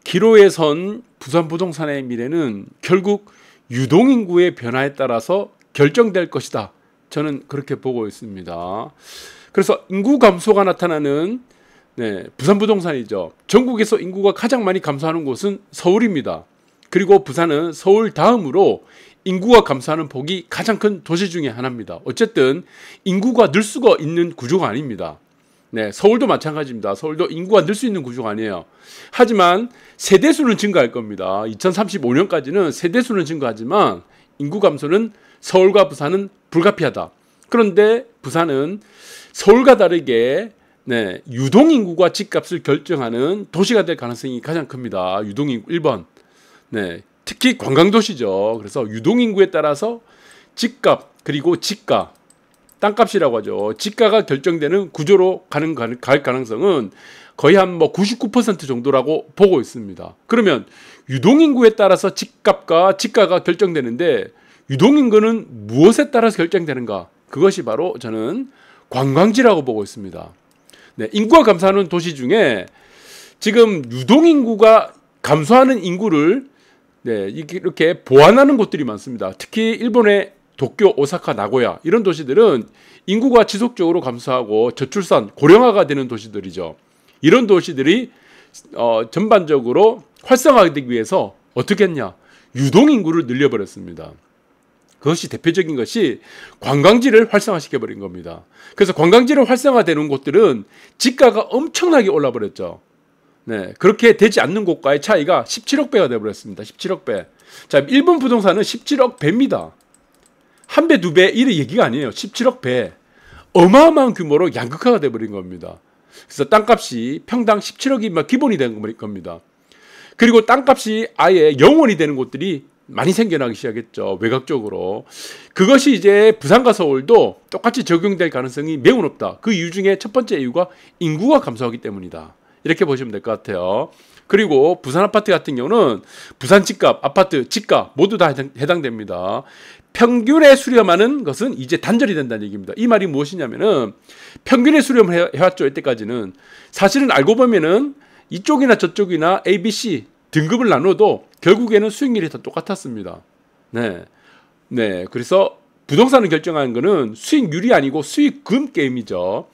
기로에 선 부산 부동산의 미래는 결국 유동인구의 변화에 따라서 결정될 것이다. 저는 그렇게 보고 있습니다. 그래서 인구 감소가 나타나는 부산 부동산이죠. 전국에서 인구가 가장 많이 감소하는 곳은 서울입니다. 그리고 부산은 서울 다음으로 인구가 감소하는 폭이 가장 큰 도시 중에 하나입니다. 어쨌든 인구가 늘 수가 있는 구조가 아닙니다. 서울도 마찬가지입니다. 서울도 인구가 늘 수 있는 구조가 아니에요. 하지만 세대수는 증가할 겁니다. 2035년까지는 세대수는 증가하지만 인구 감소는 서울과 부산은 불가피하다. 그런데 부산은 서울과 다르게 유동인구가 집값을 결정하는 도시가 될 가능성이 가장 큽니다. 유동인구 1번. 특히 관광도시죠. 그래서 유동인구에 따라서 집값 그리고 지가, 땅값이라고 하죠. 지가가 결정되는 구조로 갈 가능성은 거의 한 99% 정도라고 보고 있습니다. 그러면 유동인구에 따라서 집값과 지가가 결정되는데 유동인구는 무엇에 따라서 결정되는가? 그것이 바로 저는 관광지라고 보고 있습니다. 인구가 감소하는 도시 중에 지금 유동인구가 감소하는 인구를 이렇게 보완하는 곳들이 많습니다. 특히 일본의 도쿄, 오사카, 나고야 이런 도시들은 인구가 지속적으로 감소하고 저출산, 고령화가 되는 도시들이죠. 이런 도시들이 전반적으로 활성화되기 위해서 어떻게 했냐? 유동인구를 늘려버렸습니다. 그것이 대표적인 것이 관광지를 활성화시켜버린 겁니다. 그래서 관광지를 활성화되는 곳들은 지가가 엄청나게 올라버렸죠. 그렇게 되지 않는 곳과의 차이가 17억 배가 되어버렸습니다. 17억 배. 자, 일본 부동산은 17억 배입니다. 한 배, 두 배, 이런 얘기가 아니에요. 17억 배. 어마어마한 규모로 양극화가 되어버린 겁니다. 그래서 땅값이 평당 17억이 기본이 된 겁니다. 그리고 땅값이 아예 0원이 되는 곳들이 많이 생겨나기 시작했죠. 외곽적으로. 그것이 이제 부산과 서울도 똑같이 적용될 가능성이 매우 높다. 그 이유 중에 첫 번째 이유가 인구가 감소하기 때문이다. 이렇게 보시면 될 것 같아요. 그리고 부산 아파트 같은 경우는 부산 집값, 아파트, 집가 모두 다 해당됩니다. 평균에 수렴하는 것은 이제 단절이 된다는 얘기입니다. 이 말이 무엇이냐면은 평균에 수렴을 해왔죠. 이때까지는. 사실은 알고 보면은 이쪽이나 저쪽이나 A, B, C 등급을 나눠도 결국에는 수익률이 다 똑같았습니다. 그래서 부동산을 결정하는 것은 수익률이 아니고 수익금 게임이죠.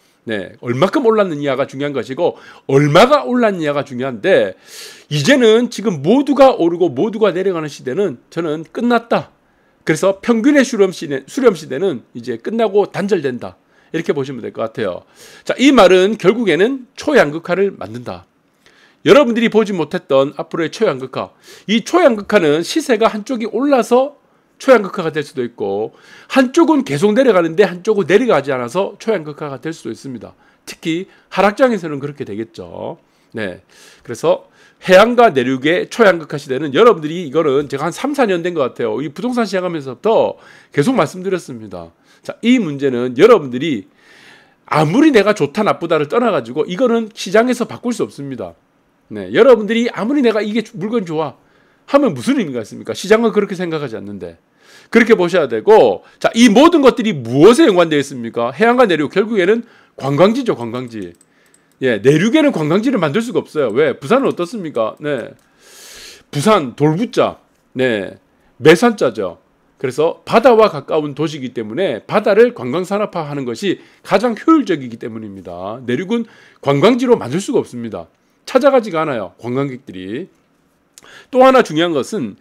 얼마큼 올랐느냐가 중요한 것이고 얼마가 올랐느냐가 중요한데 이제는 지금 모두가 오르고 모두가 내려가는 시대는 저는 끝났다. 그래서 평균의 수렴 시대는 이제 끝나고 단절된다. 이렇게 보시면 될 것 같아요. 자, 이 말은 결국에는 초양극화를 만든다. 여러분들이 보지 못했던 앞으로의 초양극화. 이 초양극화는 시세가 한쪽이 올라서 초양극화가 될 수도 있고 한쪽은 계속 내려가는데 한쪽은 내려가지 않아서 초양극화가 될 수도 있습니다. 특히 하락장에서는 그렇게 되겠죠. 그래서 해안과 내륙의 초양극화 시대는 여러분들이 이거는 제가 한 3, 4년 된 것 같아요. 이 부동산 시작하면서부터 계속 말씀드렸습니다. 자, 이 문제는 여러분들이 아무리 내가 좋다 나쁘다를 떠나가지고 이거는 시장에서 바꿀 수 없습니다. 여러분들이 아무리 내가 이게 물건 좋아 하면 무슨 의미가 있습니까? 시장은 그렇게 생각하지 않는데. 그렇게 보셔야 되고, 자, 이 모든 것들이 무엇에 연관되어 있습니까? 해안과 내륙, 결국에는 관광지죠, 관광지. 내륙에는 관광지를 만들 수가 없어요. 왜? 부산은 어떻습니까? 부산, 돌부자, 매산자죠. 그래서 바다와 가까운 도시이기 때문에 바다를 관광산업화하는 것이 가장 효율적이기 때문입니다. 내륙은 관광지로 만들 수가 없습니다. 찾아가지가 않아요, 관광객들이. 또 하나 중요한 것은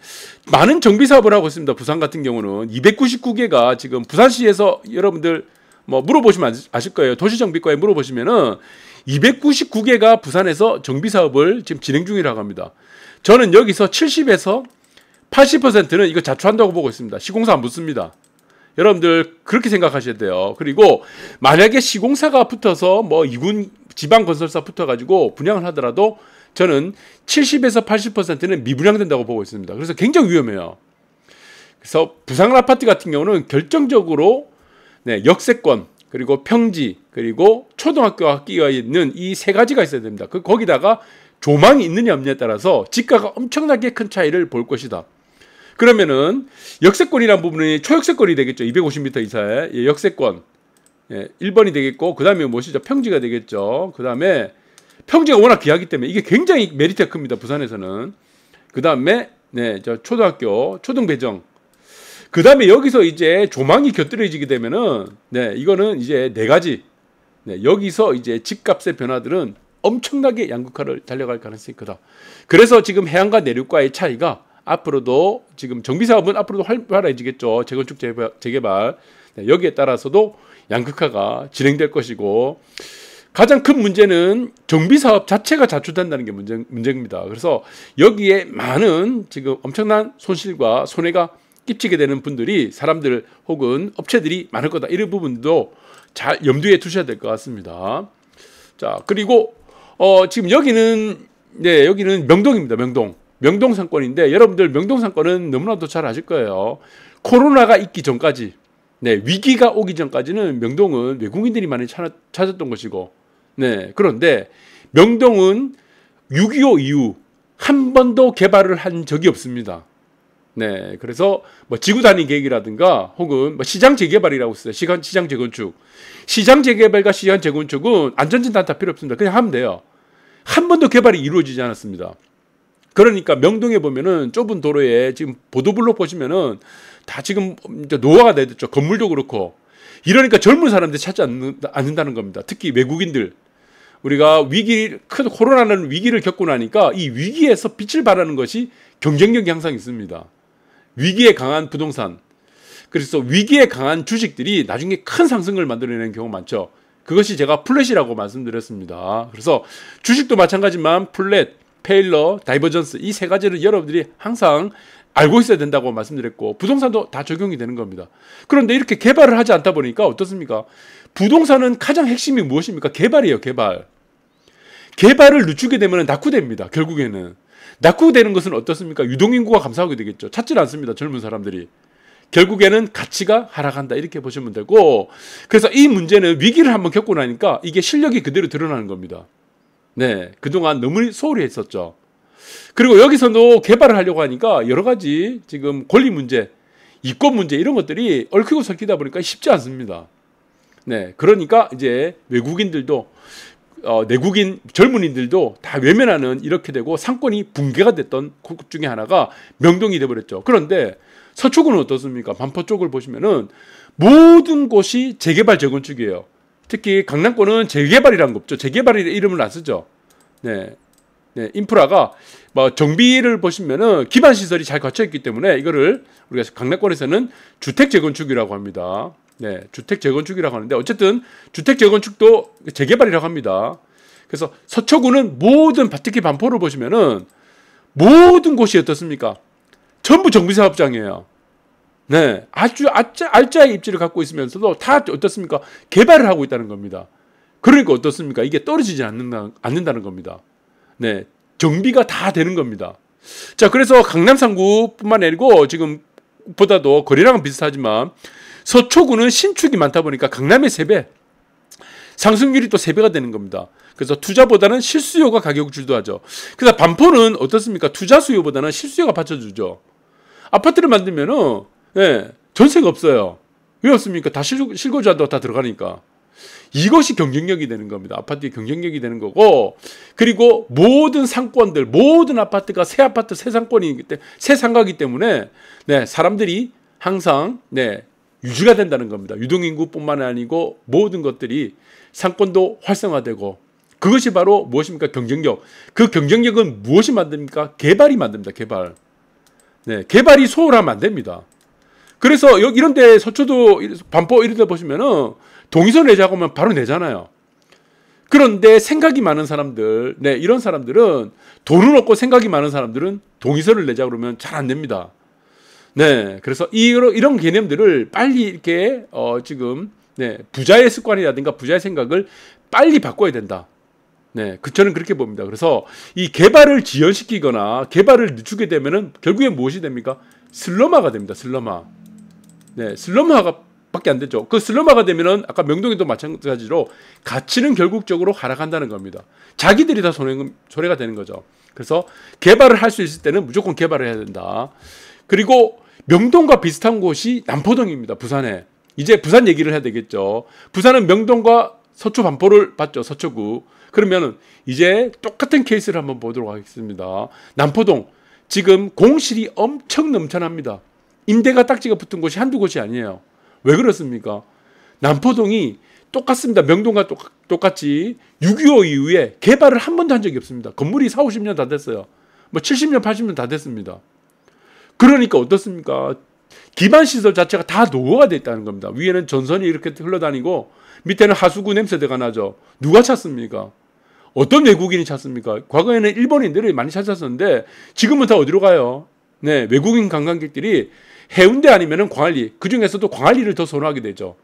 많은 정비사업을 하고 있습니다. 부산 같은 경우는 299개가 지금 부산시에서 여러분들 물어보시면 아실 거예요. 도시정비과에 물어보시면은 299개가 부산에서 정비사업을 지금 진행 중이라고 합니다. 저는 여기서 70에서 80%는 이거 자초한다고 보고 있습니다. 시공사 안 붙습니다. 여러분들 그렇게 생각하셔야 돼요. 그리고 만약에 시공사가 붙어서 이군 지방건설사 붙어가지고 분양을 하더라도 저는 70에서 80%는 미분양된다고 보고 있습니다. 그래서 굉장히 위험해요. 그래서 부산 아파트 같은 경우는 결정적으로 역세권, 그리고 평지, 그리고 초등학교 학기가 있는 이 세 가지가 있어야 됩니다. 거기다가 조망이 있느냐 없느냐에 따라서 지가가 엄청나게 큰 차이를 볼 것이다. 그러면은 역세권이라는 부분이 초역세권이 되겠죠. 250m 이사의 역세권 1번이 되겠고, 그 다음에 무엇이죠? 평지가 되겠죠. 그 다음에 평지가 워낙 귀하기 때문에 이게 굉장히 메리트가 큽니다. 부산에서는. 그 다음에 저 초등학교 초등 배정. 그 다음에 여기서 이제 조망이 곁들여지게 되면은 이거는 이제 네 가지. 여기서 이제 집값의 변화들은 엄청나게 양극화를 달려갈 가능성이 크다. 그래서 지금 해안과 내륙과의 차이가 앞으로도 지금 정비사업은 앞으로도 활발해지겠죠. 재건축 재개발. 여기에 따라서도 양극화가 진행될 것이고, 가장 큰 문제는 정비사업 자체가 자초된다는 게 문제입니다. 그래서 여기에 많은 지금 엄청난 손실과 손해가 끼치게 되는 분들이, 사람들 혹은 업체들이 많을 거다. 이런 부분도 잘 염두에 두셔야 될 것 같습니다. 자, 그리고 지금 여기는 명동입니다. 명동 상권인데, 여러분들 명동 상권은 너무나도 잘 아실 거예요. 코로나가 있기 전까지, 위기가 오기 전까지는 명동은 외국인들이 많이 찾았던 것이고, 그런데 명동은 6.25 이후 한 번도 개발을 한 적이 없습니다. 그래서 뭐 지구 단위 계획이라든가 혹은 뭐 시장 재개발이라고 했어요. 시장 재건축. 시장 재개발과 시장 재건축은 안전진단 다 필요 없습니다. 그냥 하면 돼요. 한 번도 개발이 이루어지지 않았습니다. 그러니까 명동에 보면은 좁은 도로에 지금 보도블록 보시면은 다 지금 노화가 됐죠. 건물도 그렇고. 이러니까 젊은 사람들이 찾지 않는다는 겁니다. 특히 외국인들. 우리가 큰 코로나라는 위기를 겪고 나니까 이 위기에서 빛을 발하는 것이 경쟁력이 항상 있습니다. 위기에 강한 부동산, 그래서 위기에 강한 주식들이 나중에 큰 상승을 만들어내는 경우가 많죠. 그것이 제가 플랫이라고 말씀드렸습니다. 그래서 주식도 마찬가지지만 플랫, 페일러, 다이버전스 이 세 가지를 여러분들이 항상 알고 있어야 된다고 말씀드렸고, 부동산도 다 적용이 되는 겁니다. 그런데 이렇게 개발을 하지 않다 보니까 어떻습니까? 부동산은 가장 핵심이 무엇입니까? 개발이에요. 개발을 늦추게 되면 낙후됩니다. 결국에는. 낙후되는 것은 어떻습니까? 유동인구가 감소하게 되겠죠. 찾질 않습니다. 젊은 사람들이. 결국에는 가치가 하락한다. 이렇게 보시면 되고, 그래서 이 문제는 위기를 한번 겪고 나니까 이게 실력이 그대로 드러나는 겁니다. 그동안 너무 소홀히 했었죠. 그리고 여기서도 개발을 하려고 하니까 여러 가지 지금 권리 문제, 이권 문제 이런 것들이 얽히고 설키다 보니까 쉽지 않습니다. 그러니까 이제 외국인들도 내국인 젊은이들도 다 외면하는 이렇게 되고 상권이 붕괴가 됐던 곳 중에 하나가 명동이 되어버렸죠. 그런데 서초구는 어떻습니까? 반포 쪽을 보시면은 모든 곳이 재개발 재건축이에요. 특히 강남권은 재개발이라는 거 없죠. 재개발이라는 이름을 안 쓰죠. 인프라가 뭐 정비를 보시면은 기반 시설이 잘 갖춰 있기 때문에 이거를 우리가 강남권에서는 주택 재건축이라고 합니다. 주택 재건축이라고 하는데, 어쨌든 주택 재건축도 재개발이라고 합니다. 그래서 서초구는 모든, 특히 반포를 보시면은 모든 곳이 어떻습니까? 전부 정비사업장이에요. 아주 알짜의 입지를 갖고 있으면서도 다 어떻습니까? 개발을 하고 있다는 겁니다. 그러니까 어떻습니까? 이게 떨어지지 않는다는 겁니다. 정비가 다 되는 겁니다. 자, 그래서 강남 3구뿐만 아니고 지금 보다도 거리랑은 비슷하지만 서초구는 신축이 많다 보니까 강남의 3배, 상승률이 또 3배가 되는 겁니다. 그래서 투자보다는 실수요가 가격을 주도하죠. 그래서 반포는 어떻습니까? 투자 수요보다는 실수요가 받쳐주죠. 아파트를 만들면은 전세가 없어요. 왜 없습니까? 다 실거주한다고 다 들어가니까. 이것이 경쟁력이 되는 겁니다. 아파트의 경쟁력이 되는 거고, 그리고 모든 상권들, 모든 아파트가 새 아파트, 새 상권이기 때문에, 새 상가이기 때문에 사람들이 항상 유지가 된다는 겁니다. 유동인구뿐만 아니고 모든 것들이 상권도 활성화되고, 그것이 바로 무엇입니까? 경쟁력. 그 경쟁력은 무엇이 만듭니까? 개발이 만듭니다. 개발이 소홀하면 안 됩니다. 그래서 이런 데 서초도 반포 이런 데 보시면은 동의서 내자고 하면 바로 내잖아요. 그런데 생각이 많은 사람들, 이런 사람들은, 돈은 없고 생각이 많은 사람들은 동의서를 내자 그러면 잘 안 냅니다. 그래서 이런 개념들을 빨리 이렇게 지금 부자의 습관이라든가 부자의 생각을 빨리 바꿔야 된다. 저는 그렇게 봅니다. 그래서 이 개발을 지연시키거나 개발을 늦추게 되면은 결국엔 무엇이 됩니까? 슬럼화가 됩니다. 슬럼화가 밖에 안 되죠. 그 슬럼화가 되면은 아까 명동에도 마찬가지로 가치는 결국적으로 하락한다는 겁니다. 자기들이 다 손해가 되는 거죠. 그래서 개발을 할 수 있을 때는 무조건 개발을 해야 된다. 그리고 명동과 비슷한 곳이 남포동입니다. 부산에. 이제 부산 얘기를 해야 되겠죠. 부산은 명동과 서초 반포를 봤죠. 서초구. 그러면은 이제 똑같은 케이스를 한번 보도록 하겠습니다. 남포동 지금 공실이 엄청 넘쳐납니다. 임대가 딱지가 붙은 곳이 한두 곳이 아니에요. 왜 그렇습니까? 남포동이 똑같습니다. 명동과 똑같이 6.25 이후에 개발을 한 번도 한 적이 없습니다. 건물이 40, 50년 다 됐어요. 뭐 70년, 80년 다 됐습니다. 그러니까 어떻습니까? 기반 시설 자체가 다 노후가 돼 있다는 겁니다. 위에는 전선이 이렇게 흘러다니고 밑에는 하수구 냄새가 나죠. 누가 찾습니까? 어떤 외국인이 찾습니까? 과거에는 일본인들이 많이 찾았었는데 지금은 다 어디로 가요? 네, 외국인 관광객들이 해운대 아니면은 광안리, 그 중에서도 광안리를 더 선호하게 되죠.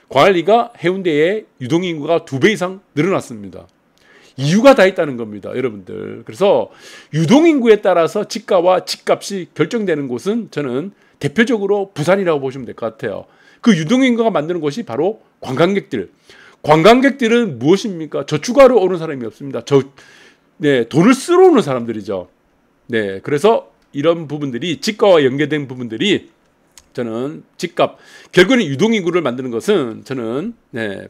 광안리가 해운대의 유동인구가 2배 이상 늘어났습니다. 이유가 다 있다는 겁니다, 여러분들. 그래서 유동인구에 따라서 집가와 집값이 결정되는 곳은 저는 대표적으로 부산이라고 보시면 될 것 같아요. 그 유동인구가 만드는 곳이 바로 관광객들. 관광객들은 무엇입니까? 저축하러 오는 사람이 없습니다. 돈을 쓰러 오는 사람들이죠. 네, 그래서 이런 부분들이 집가와 연계된 부분들이 저는 집값, 결국은 유동인구를 만드는 것은 저는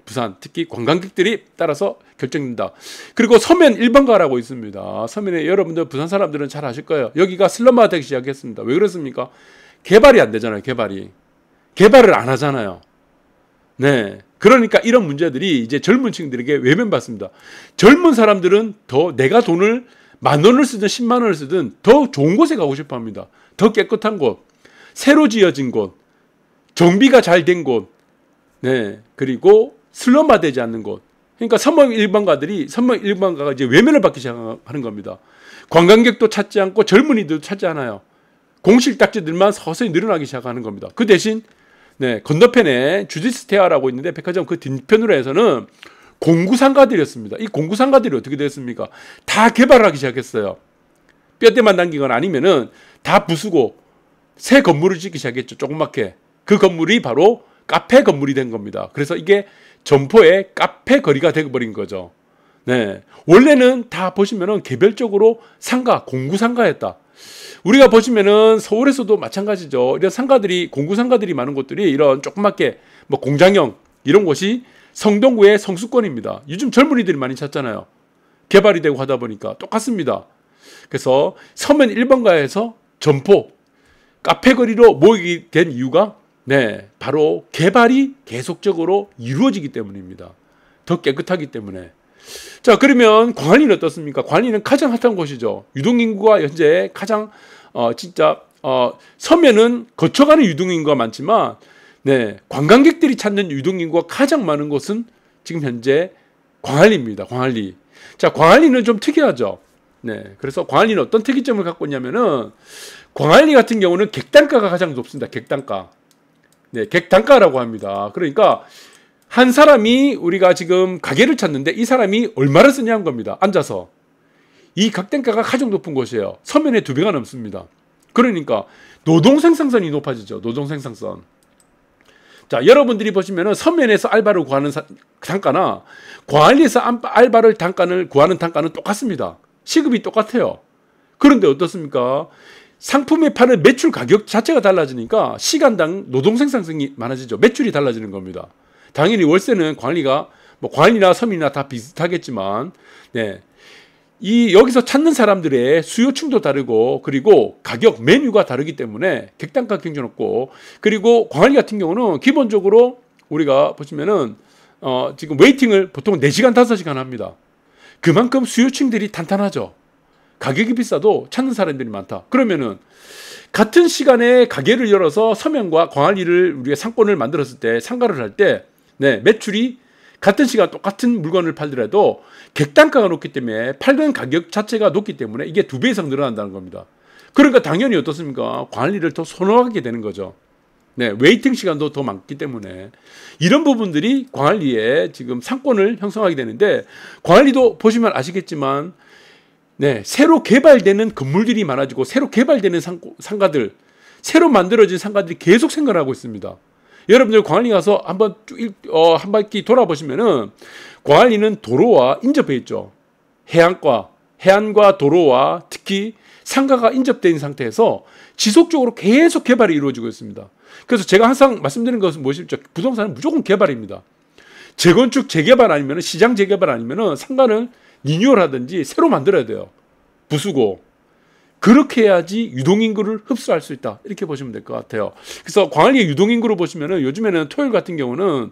부산, 특히 관광객들이 따라서 결정된다. 그리고 서면 1번가라고 있습니다. 서면에 여러분들 부산 사람들은 잘 아실 거예요. 여기가 슬럼화가 되기 시작했습니다. 왜 그렇습니까? 개발이 안 되잖아요. 개발을 안 하잖아요. 네. 그러니까 이런 문제들이 이제 젊은 층들에게 외면받습니다. 젊은 사람들은 더 내가 돈을 10,000원을 쓰든 10만 원을 쓰든 더 좋은 곳에 가고 싶어 합니다. 더 깨끗한 곳, 새로 지어진 곳, 정비가 잘 된 곳, 네. 그리고 슬럼화되지 않는 곳. 그러니까 선명 일반가가 이제 외면을 받기 시작하는 겁니다. 관광객도 찾지 않고 젊은이들도 찾지 않아요. 공실딱지들만 서서히 늘어나기 시작하는 겁니다. 그 대신 건너편에 주디스테아라고 있는데 백화점 그 뒤편으로 해서는 공구상가들이었습니다. 이 공구상가들이 어떻게 됐습니까? 다 개발하기 시작했어요. 뼈대만 남기거나 아니면은 다 부수고 새 건물을 짓기 시작했죠. 조그맣게. 그 건물이 바로 카페 건물이 된 겁니다. 그래서 이게 점포의 카페 거리가 되어버린 거죠. 네. 원래는 다 보시면은 개별적으로 상가, 공구상가였다. 우리가 보시면은 서울에서도 마찬가지죠. 이런 상가들이, 공구상가들이 많은 곳들이 이런 조그맣게 뭐 공장형 이런 곳이 성동구의 성수권입니다. 요즘 젊은이들이 많이 찾잖아요. 개발이 되고 하다 보니까 똑같습니다. 그래서 서면 1번가에서 점포, 카페 거리로 모이게 된 이유가 바로 개발이 계속적으로 이루어지기 때문입니다. 더 깨끗하기 때문에. 자, 그러면 광안리는 어떻습니까? 광안리는 가장 핫한 곳이죠. 유동인구가 현재 가장 서면은 거쳐가는 유동인구가 많지만 관광객들이 찾는 유동인구가 가장 많은 곳은 지금 현재 광안리입니다. 광안리. 자, 광안리는 좀 특이하죠. 그래서 광안리는 어떤 특이점을 갖고 있냐면은 광안리 같은 경우는 객단가가 가장 높습니다. 객단가. 객단가라고 합니다. 그러니까 한 사람이 우리가 지금 가게를 찾는데 이 사람이 얼마를 쓰냐는 겁니다. 앉아서. 이 객단가가 가장 높은 곳이에요. 서면의 2배가 넘습니다. 그러니까 노동 생산성이 높아지죠. 노동 생산성. 자, 여러분들이 보시면은 서면에서 알바를 구하는 단가나 광안리에서 알바를 단가를 구하는 단가는 똑같습니다. 시급이 똑같아요. 그런데 어떻습니까? 상품에 파는 매출 가격 자체가 달라지니까 시간당 노동 생산성이 많아지죠. 매출이 달라지는 겁니다. 당연히 월세는 광안리가 뭐 광안리나 서민이나 다 비슷하겠지만 여기서 찾는 사람들의 수요층도 다르고 그리고 가격 메뉴가 다르기 때문에 객단가 굉장히 높고 그리고 광안리 같은 경우는 기본적으로 우리가 보시면은 지금 웨이팅을 보통 4시간 5시간 합니다. 그만큼 수요층들이 탄탄하죠. 가격이 비싸도 찾는 사람들이 많다. 그러면은 같은 시간에 가게를 열어서 서면과 광안리를 우리가 상권을 만들었을 때 상가를 할 때 매출이 같은 시간 똑같은 물건을 팔더라도 객단가가 높기 때문에 팔는 가격 자체가 높기 때문에 이게 2배 이상 늘어난다는 겁니다. 그러니까 당연히 어떻습니까? 광안리를 더 선호하게 되는 거죠. 웨이팅 시간도 더 많기 때문에 이런 부분들이 광안리에 지금 상권을 형성하게 되는데 광안리도 보시면 아시겠지만 새로 개발되는 건물들이 많아지고 새로 개발되는 상가들, 새로 만들어진 상가들이 계속 생겨나고 있습니다. 여러분들 광안리 가서 한번 한 바퀴 돌아보시면은 광안리는 도로와 인접해 있죠. 해안과 도로와 특히 상가가 인접되어 있는 상태에서 지속적으로 계속 개발이 이루어지고 있습니다. 그래서 제가 항상 말씀드리는 것은 무엇이죠? 부동산은 무조건 개발입니다. 재건축 재개발 아니면 시장 재개발 아니면 상가는 리뉴얼하든지 새로 만들어야 돼요. 부수고. 그렇게 해야지 유동인구를 흡수할 수 있다. 이렇게 보시면 될 것 같아요. 그래서 광안리의 유동인구를 보시면은 요즘에는 토요일 같은 경우는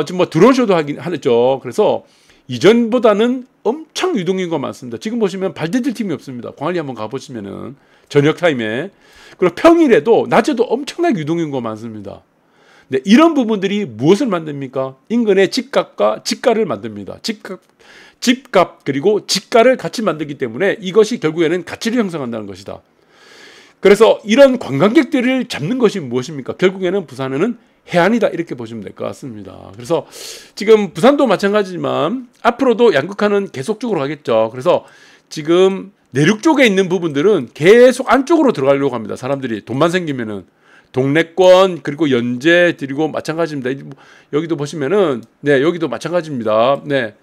지금 뭐 드론쇼도 하죠. 그래서 이전보다는 엄청 유동인구가 많습니다. 지금 보시면 발디딜 팀이 없습니다. 광안리 한번 가보시면은 저녁 타임에. 그리고 평일에도 낮에도 엄청나게 유동인구가 많습니다. 네, 이런 부분들이 무엇을 만듭니까? 인근의 집값과 지가를 만듭니다. 집값 그리고 지가를 같이 만들기 때문에 이것이 결국에는 가치를 형성한다는 것이다. 그래서 이런 관광객들을 잡는 것이 무엇입니까? 결국에는 부산은 해안이다 이렇게 보시면 될 것 같습니다. 그래서 지금 부산도 마찬가지지만 앞으로도 양극화는 계속적으로 하겠죠. 그래서 지금 내륙 쪽에 있는 부분들은 계속 안쪽으로 들어가려고 합니다. 사람들이 돈만 생기면은 동래권 그리고 연제 그리고 마찬가지입니다. 여기도 보시면은 네 여기도 마찬가지입니다. 네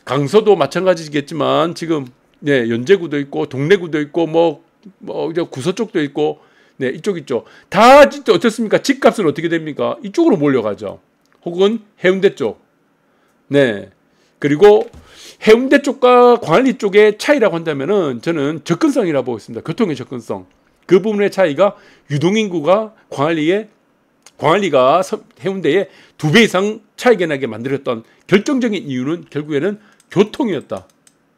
강서도 마찬가지겠지만 지금 네 연제구도 있고 동래구도 있고 뭐 구서 쪽도 있고 네 이쪽 있죠. 다 어떻습니까? 집값은 어떻게 됩니까? 이쪽으로 몰려가죠. 혹은 해운대 쪽. 네 그리고 해운대 쪽과 광안리 쪽의 차이라고 한다면은 저는 접근성이라고 보고 있습니다. 교통의 접근성. 그 부분의 차이가 유동인구가 광안리가 해운대에 2배 이상 차이가 나게 만들었던 결정적인 이유는 결국에는 교통이었다.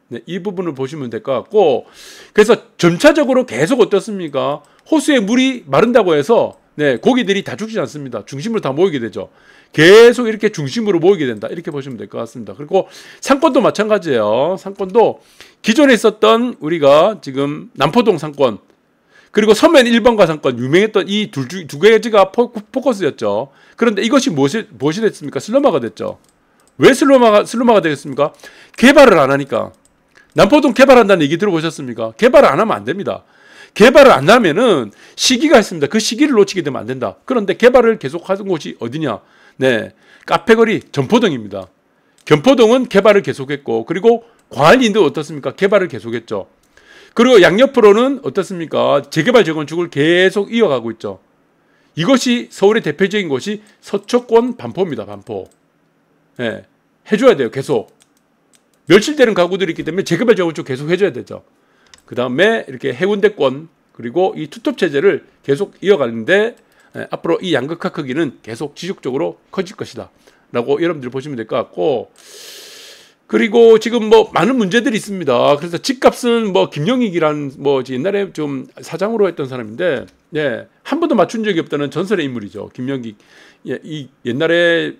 네, 이 부분을 보시면 될 것 같고 그래서 점차적으로 계속 어떻습니까? 호수에 물이 마른다고 해서 네, 고기들이 다 죽지 않습니다. 중심으로 다 모이게 되죠. 계속 이렇게 중심으로 모이게 된다. 이렇게 보시면 될 것 같습니다. 그리고 상권도 마찬가지예요. 상권도 기존에 있었던 우리가 지금 남포동 상권 그리고 서면 1번가 상권 유명했던 이 두 가지가 포커스였죠. 그런데 이것이 무엇이 됐습니까? 슬럼화가 됐죠. 왜 슬럼화가 되겠습니까? 개발을 안 하니까. 남포동 개발한다는 얘기 들어보셨습니까? 개발을 안 하면 안 됩니다. 개발을 안 하면은 시기가 있습니다. 그 시기를 놓치게 되면 안 된다. 그런데 개발을 계속하는 곳이 어디냐? 네, 카페거리 전포동입니다. 견포동은 개발을 계속했고 그리고 광안리도 어떻습니까? 개발을 계속했죠. 그리고 양옆으로는 어떻습니까? 재개발 재건축을 계속 이어가고 있죠. 이것이 서울의 대표적인 곳이 서초권 반포입니다. 반포. 네, 해줘야 돼요. 계속. 멸실되는 가구들이 있기 때문에 재개발 재건축 계속 해줘야 되죠. 그 다음에 이렇게 해운대권 그리고 이 투톱 체제를 계속 이어가는데 앞으로 이 양극화 크기는 계속 지속적으로 커질 것이다. 라고 여러분들 보시면 될 것 같고 그리고 지금 뭐 많은 문제들이 있습니다. 그래서 집값은 뭐 김영익이라는 뭐 옛날에 좀 사장으로 했던 사람인데 예, 한 번도 맞춘 적이 없다는 전설의 인물이죠. 김영익. 예, 이 옛날에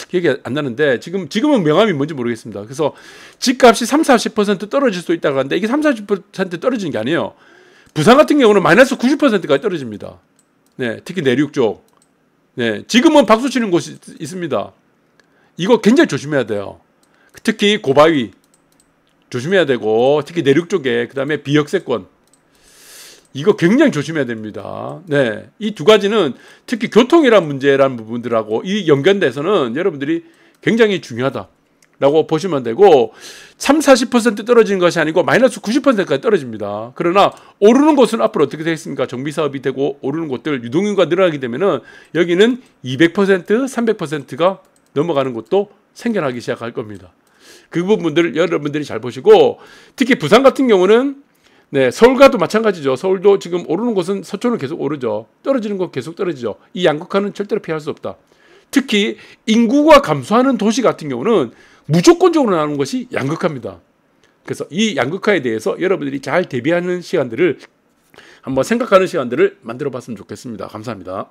기억이 안 나는데 지금은 명함이 뭔지 모르겠습니다. 그래서 집값이 30-40% 떨어질 수 있다고 하는데 이게 30-40% 떨어지는 게 아니에요. 부산 같은 경우는 마이너스 90%까지 떨어집니다. 네, 특히 내륙 쪽. 네, 지금은 박수 치는 곳이 있습니다. 이거 굉장히 조심해야 돼요. 특히 고바위 조심해야 되고 특히 내륙 쪽에 그다음에 비역세권 이거 굉장히 조심해야 됩니다. 네, 이 두 가지는 특히 교통이란 문제라는 부분들하고 이 연관돼서는 여러분들이 굉장히 중요하다라고 보시면 되고 30-40% 떨어지는 것이 아니고 마이너스 90%까지 떨어집니다. 그러나 오르는 곳은 앞으로 어떻게 되겠습니까? 정비 사업이 되고 오르는 곳들 유동인구가 늘어나게 되면은 여기는 200%, 300%가 넘어가는 곳도 생겨나기 시작할 겁니다. 그 부분들을 여러분들이 잘 보시고 특히 부산 같은 경우는 네, 서울과도 마찬가지죠. 서울도 지금 오르는 곳은 서초는 계속 오르죠. 떨어지는 곳 계속 떨어지죠. 이 양극화는 절대로 피할 수 없다. 특히 인구가 감소하는 도시 같은 경우는 무조건적으로 나오는 것이 양극화입니다. 그래서 이 양극화에 대해서 여러분들이 잘 대비하는 시간들을 한번 생각하는 시간들을 만들어 봤으면 좋겠습니다. 감사합니다.